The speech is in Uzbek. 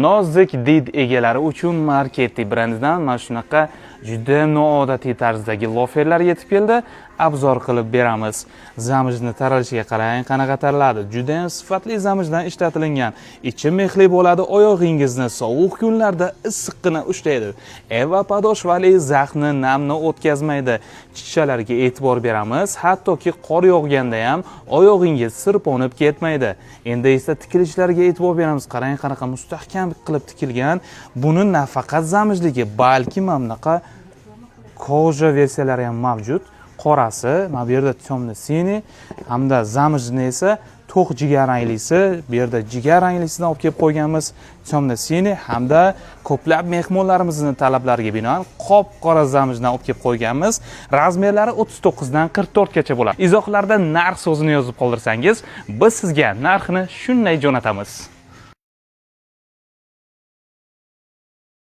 Nozik did egalari uchun Marketti brendidan mana shunaqa juda noodatiy tarzdagi loferlar yetib keldi. Abzor qilib beramiz. Zamijni taralishiga qarang, qanaqa taraladi. Juda ham sifatli zamijdan ishlatilgan. Ichi mexli bo'ladi, oyog'ingizni sovuq kunlarda issiqqina ushlaydi. Eva podoshvali zaxni namni o'tkazmaydi. Chichalarga e'tibor beramiz. Hattoki qor yog'ganda ham oyog'ingiz sirponib ketmaydi. Endi esa tikilishlarga e'tibor beramiz. Qarang, qanaqa mustahkam qilib tikilgan. Buni nafaqat zamijligi, balki mamlaqa koja versiyalari ham mavjud. Qorasi, mana bu yerda temni sini hamda zamijni esa to'q jigar ranglisi, bu yerda jigar ranglisidan olib kelib qo'yganmiz. Temni sini hamda ko'plab mehmonlarimizning talablariga binoan qop-qora zamijdan olib kelib qo'yganmiz. Razmerlari 39 dan 44 gacha bo'ladi. Izohlarda narx so'zini yozib qoldirsangiz, biz sizga narxini shunday jo'natamiz.